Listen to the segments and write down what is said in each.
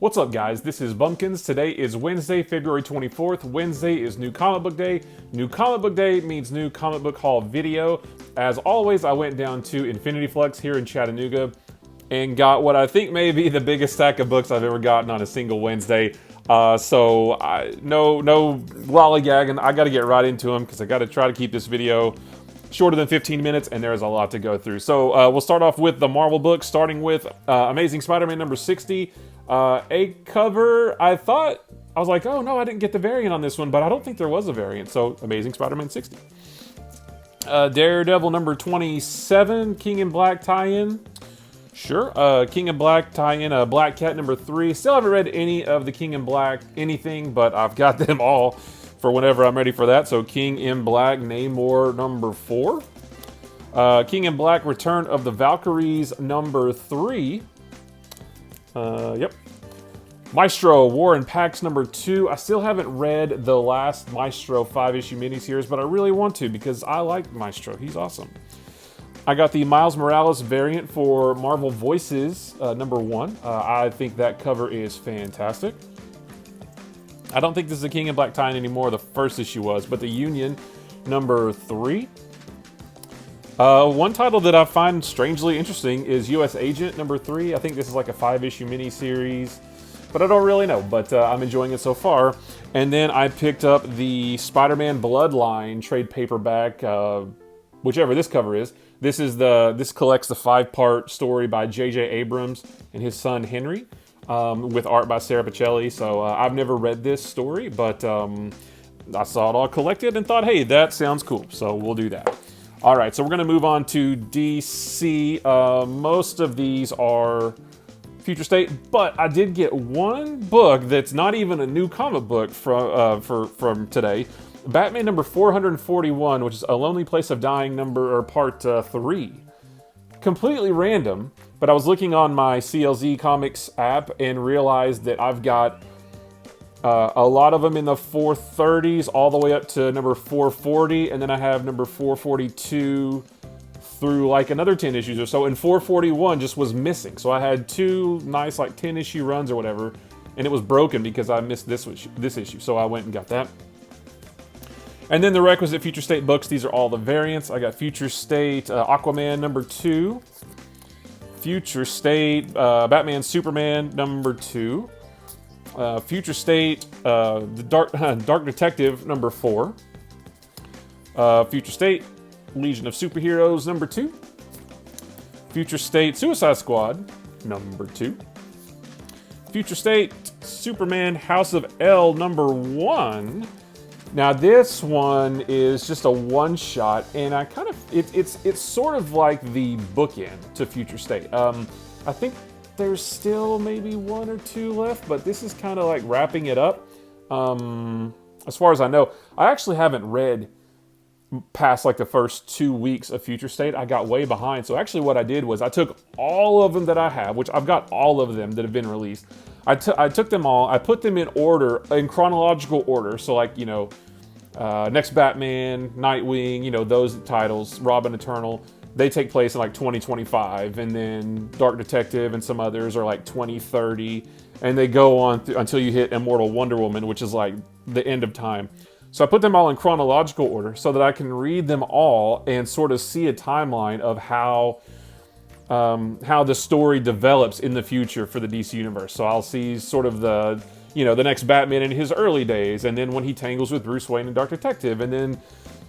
What's up, guys? This is Bumpkins. Today is Wednesday, February 24th. Wednesday is New Comic Book Day. New Comic Book Day means New Comic Book Haul video. As always, I went down to Infinity Flux here in Chattanooga and got what I think may be the biggest stack of books I've ever gotten on a single Wednesday. No lollygagging. I got to get right into them because I got to try to keep this video shorter than 15 minutes, and there's a lot to go through. So we'll start off with the Marvel books, starting with Amazing Spider-Man number 60. A cover, I was like, oh no, I didn't get the variant on this one, but I don't think there was a variant, so Amazing Spider-Man 60. Daredevil number 27, King in Black tie-in. Sure, King in Black tie-in, Black Cat number 3. Still haven't read any of the King in Black anything, but I've got them all for whenever I'm ready for that. So King in Black, Namor number 4. King in Black, Return of the Valkyries number 3. Yep. Maestro, War and Pax number 2. I still haven't read the last Maestro 5-issue miniseries, but I really want to because I like Maestro. He's awesome. I got the Miles Morales variant for Marvel Voices number 1. I think that cover is fantastic. I don't think this is a King in Black tie-in anymore. The first issue was, but the Union number 3. One title that I find strangely interesting is U.S. Agent number 3. I think this is like a 5-issue miniseries, but I don't really know, but I'm enjoying it so far. And then I picked up the Spider-Man Bloodline trade paperback, whichever this cover is. This collects the 5-part story by J.J. Abrams and his son Henry, with art by Sarah Pichelli. So I've never read this story, but I saw it all collected and thought, hey, that sounds cool, so we'll do that. All right, so we're going to move on to DC. Most of these are Future State, but I did get one book that's not even a new comic book from today. Batman number 441, which is A Lonely Place of Dying part 3. Completely random, but I was looking on my CLZ Comics app and realized that I've got a lot of them in the 430s all the way up to number 440, and then I have number 442 through like another 10 issues or so, and 441 just was missing. So I had two nice like 10 issue runs or whatever, and it was broken because I missed this issue, so I went and got that. And then the requisite Future State books, these are all the variants. I got Future State Aquaman number 2, Future State Batman Superman number 2, Future State, the Dark Detective number 4, Future State, Legion of Superheroes number 2, Future State Suicide Squad number 2, Future State Superman House of L number 1. Now this one is just a one-shot, and I kind of it's sort of like the bookend to Future State. I think there's still maybe 1 or 2 left, but this is kind of like wrapping it up. As far as I know, I actually haven't read past like the first 2 weeks of Future State. I got way behind. So actually what I did was I took all of them that I have, which I've got all of them that have been released. I took them all, I put them in order, in chronological order. So like, Next Batman, Nightwing, those titles, Robin Eternal, they take place in like 2025, and then Dark Detective and some others are like 2030, and they go on until you hit Immortal Wonder Woman, which is like the end of time. So I put them all in chronological order so that I can read them all and sort of see a timeline of how the story develops in the future for the DC Universe. So I'll see sort of the next Batman in his early days, and then when he tangles with Bruce Wayne and Dark Detective, and then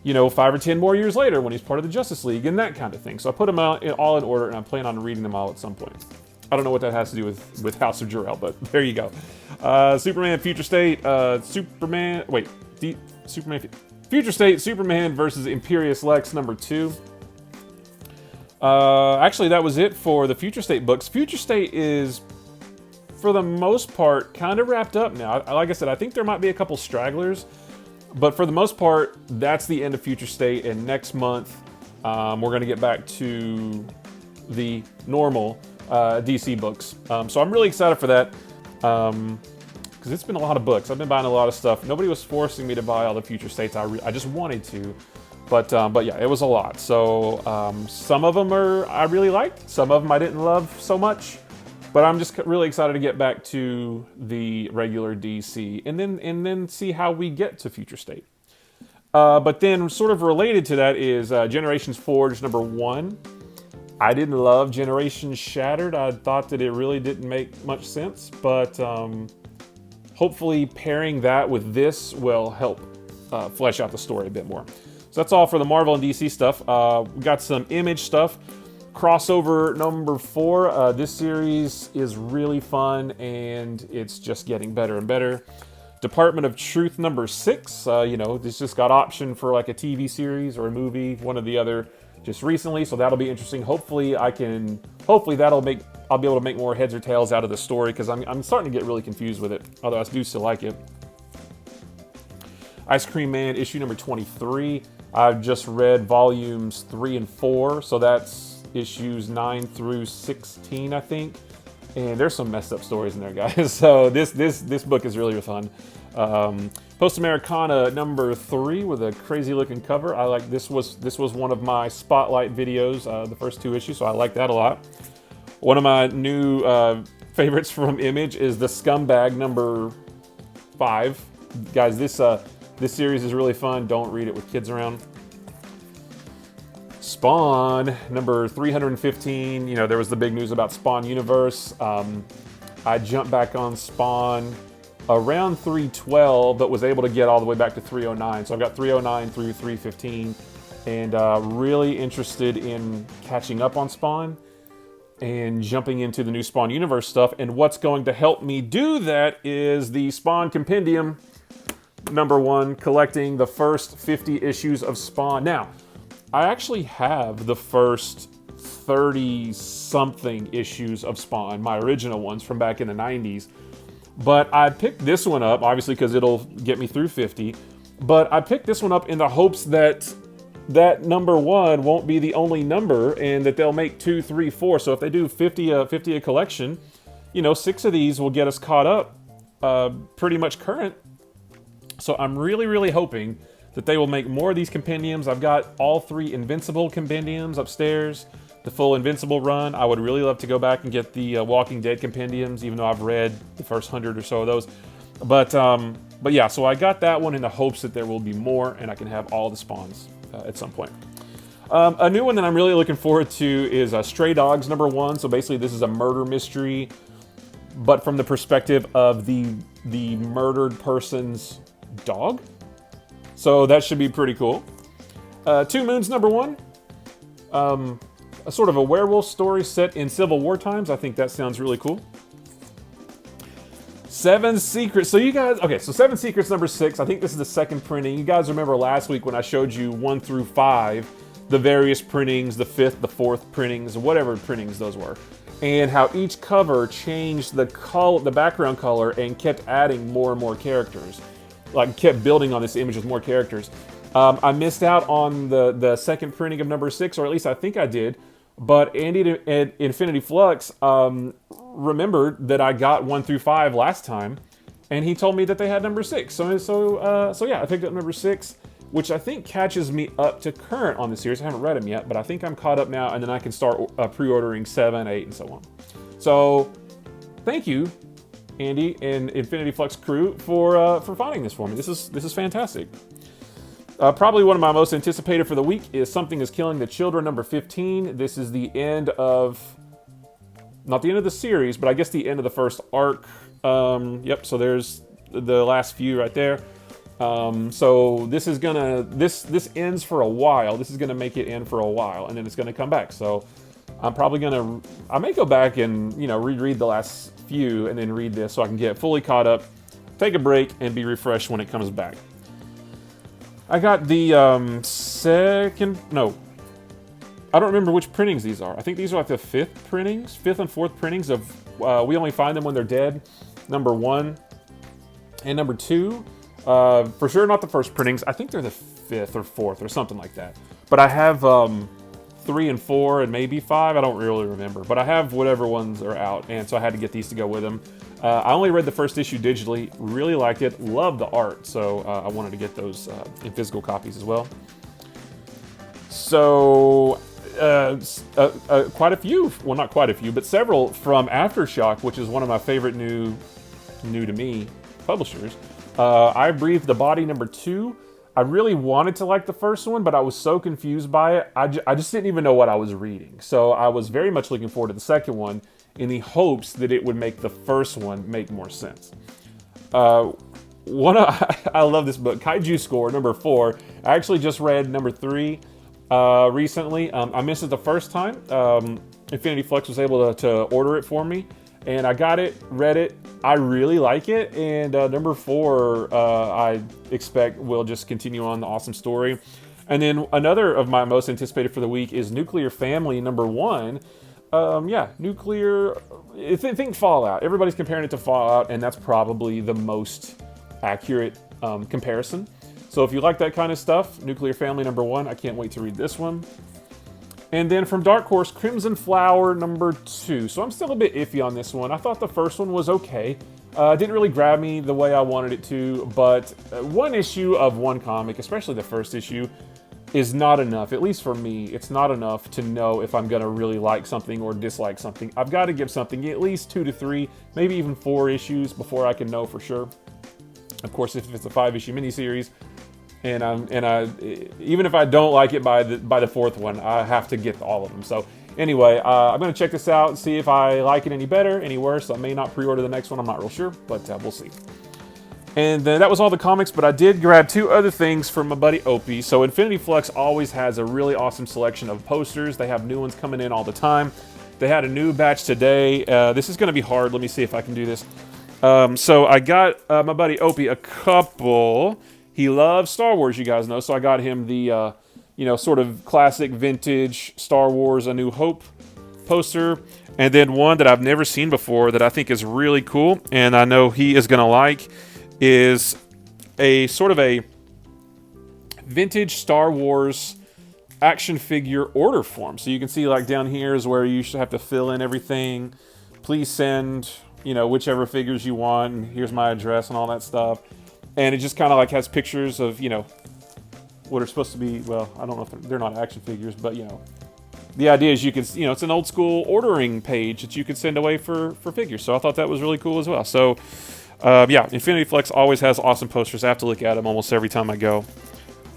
5 or 10 more years later when he's part of the Justice League and that kind of thing. So I put them all in order, and I plan on reading them all at some point. I don't know what that has to do with House of Jor-El, but there you go. Superman Future State, Future State Superman versus Imperious Lex number 2. Actually, that was it for the Future State books. Future State is, for the most part, kind of wrapped up now. Like I said, I think there might be a couple stragglers, but for the most part, that's the end of Future State, and next month we're going to get back to the normal DC books. So I'm really excited for that because it's been a lot of books. I've been buying a lot of stuff. Nobody was forcing me to buy all the Future States. I just wanted to, but yeah, it was a lot. So some of them I really liked. Some of them I didn't love so much. But I'm just really excited to get back to the regular DC and then see how we get to Future State. But then sort of related to that is Generations Forged #1. I didn't love Generations Shattered. I thought that it really didn't make much sense, but hopefully pairing that with this will help flesh out the story a bit more. So that's all for the Marvel and DC stuff. We got some Image stuff. Crossover #4. This series is really fun, and it's just getting better and better. Department of Truth #6. This just got optioned for like a TV series or a movie, one or the other, just recently. So that'll be interesting. Hopefully I'll be able to make more heads or tails out of the story, because I'm starting to get really confused with it. Although I do still like it. Ice Cream Man issue #23. I've just read volumes 3 and 4, so that's issues 9 through 16, I think. And there's some messed up stories in there, guys. So this book is really fun. Post Americana #3 with a crazy looking cover. I like this was one of my spotlight videos, the first 2 issues, so I like that a lot. One of my new favorites from Image is the Scumbag #5. Guys, this series is really fun. Don't read it with kids around. Spawn #315. There was the big news about Spawn Universe. I jumped back on Spawn around 312, but was able to get all the way back to 309. So I've got 309 through 315, and really interested in catching up on Spawn and jumping into the new Spawn Universe stuff. And what's going to help me do that is the Spawn Compendium #1, collecting the first 50 issues of Spawn. Now, I actually have the first 30-something issues of Spawn, my original ones from back in the 90s. But I picked this one up, obviously, because it'll get me through 50. But I picked this one up in the hopes that that #1 won't be the only number, and that they'll make 2, 3, 4. So if they do 50 a collection, 6 of these will get us caught up pretty much current. So I'm really, really hoping that they will make more of these compendiums. I've got all 3 Invincible compendiums upstairs, the full Invincible run. I would really love to go back and get the Walking Dead compendiums, even though I've read the first 100 or so of those. But yeah, so I got that one in the hopes that there will be more, and I can have all the Spawns at some point. A new one that I'm really looking forward to is Stray Dogs #1. So basically this is a murder mystery, but from the perspective of the murdered person's dog. So that should be pretty cool. Two Moons #1. A sort of a werewolf story set in Civil War times. I think that sounds really cool. Seven Secrets. So you guys, okay, so Seven Secrets #6. I think this is the second printing. You guys remember last week when I showed you 1 through 5, the various printings, the 5th, the 4th printings, whatever printings those were, and how each cover changed the background color and kept adding more and more characters. Like, kept building on this image with more characters. I missed out on the second printing of #6, or at least I think I did. But Andy at Infinity Flux remembered that I got 1 through 5 last time, and he told me that they had #6. So yeah, I picked up #6, which I think catches me up to current on the series. I haven't read them yet, but I think I'm caught up now, and then I can start pre-ordering 7, 8, and so on. So thank you, Andy and Infinity Flux crew, for finding this for me. This is fantastic. Probably one of my most anticipated for the week is Something is Killing the Children #15. This is the end of, not the end of the series, but I guess the end of the first arc. Yep, so there's the last few right there. So this is gonna, this ends for a while. This is gonna make it end for a while, and then it's gonna come back. So I'm probably gonna, I may go back and, reread the last few and then read this so I can get fully caught up, take a break, and be refreshed when it comes back. I got the I don't remember which printings these are. I think these are like the 5th and 4th printings of We Only Find Them When They're Dead, #1 and #2. For sure not the first printings. I think they're the 5th or 4th or something like that. But I have 3 and 4 and maybe 5. I don't really remember. But I have whatever ones are out, and so I had to get these to go with them. I only read the first issue digitally, really liked it, loved the art, so I wanted to get those in physical copies as well. So quite a few, well, not quite a few, but several from Aftershock, which is one of my favorite new to me publishers. I Breathe the Body #2. I really wanted to like the first one, but I was so confused by it. I just didn't even know what I was reading. So I was very much looking forward to the second one in the hopes that it would make the first one make more sense. I love this book, Kaiju Score #4. I actually just read #3 recently. I missed it the first time. Infinity Flux was able to order it for me, and I got it, read it. I really like it, and #4 I expect will just continue on the awesome story. And then another of my most anticipated for the week is Nuclear Family #1. Yeah, Nuclear, think Fallout. Everybody's comparing it to Fallout, and that's probably the most accurate comparison. So if you like that kind of stuff, Nuclear Family #1, I can't wait to read this one. And then from Dark Horse, Crimson Flower #2. So I'm still a bit iffy on this one. I thought the first one was okay. It didn't really grab me the way I wanted it to, but one issue of one comic, especially the first issue, is not enough. At least for me, it's not enough to know if I'm going to really like something or dislike something. I've got to give something at least 2 to 3, maybe even 4 issues before I can know for sure. Of course, if it's a 5-issue miniseries, and even if I don't like it by the 4th one, I have to get all of them. So anyway, I'm going to check this out and see if I like it any better, any worse. I may not pre-order the next one. I'm not real sure, but we'll see. And that was all the comics, but I did grab 2 other things from my buddy Opie. So Infinity Flux always has a really awesome selection of posters. They have new ones coming in all the time. They had a new batch today. This is going to be hard. Let me see if I can do this. So I got my buddy Opie a couple. He loves Star Wars, you guys know, so I got him the, sort of classic vintage Star Wars A New Hope poster, and then one that I've never seen before that I think is really cool, and I know he is going to like, is a sort of a vintage Star Wars action figure order form. So you can see, like, down here is where you should have to fill in everything. Please send, whichever figures you want, and here's my address and all that stuff. And it just kind of like has pictures of, what are supposed to be, well, I don't know if they're not action figures, but, the idea is you can, it's an old school ordering page that you could send away for figures. So I thought that was really cool as well. So, yeah, Infinity Flux always has awesome posters. I have to look at them almost every time I go.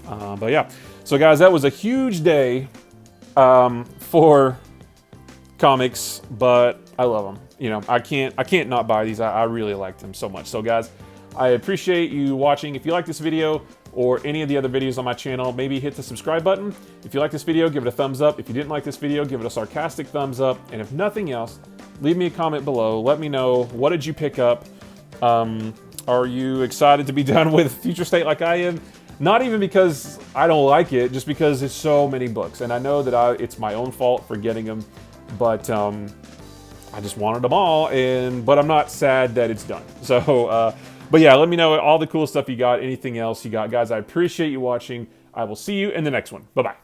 But yeah, so guys, that was a huge day for comics, but I love them. I can't not buy these. I really liked them so much. So guys, I appreciate you watching. If you like this video or any of the other videos on my channel, maybe hit the subscribe button. If you like this video, give it a thumbs up. If you didn't like this video, give it a sarcastic thumbs up. And if nothing else, leave me a comment below. Let me know, what did you pick up? Are you excited to be done with Future State like I am? Not even because I don't like it, just because it's so many books. And I know that it's my own fault for getting them, but I just wanted them all, but I'm not sad that it's done. So, but yeah, let me know all the cool stuff you got, anything else you got. Guys, I appreciate you watching. I will see you in the next one. Bye-bye.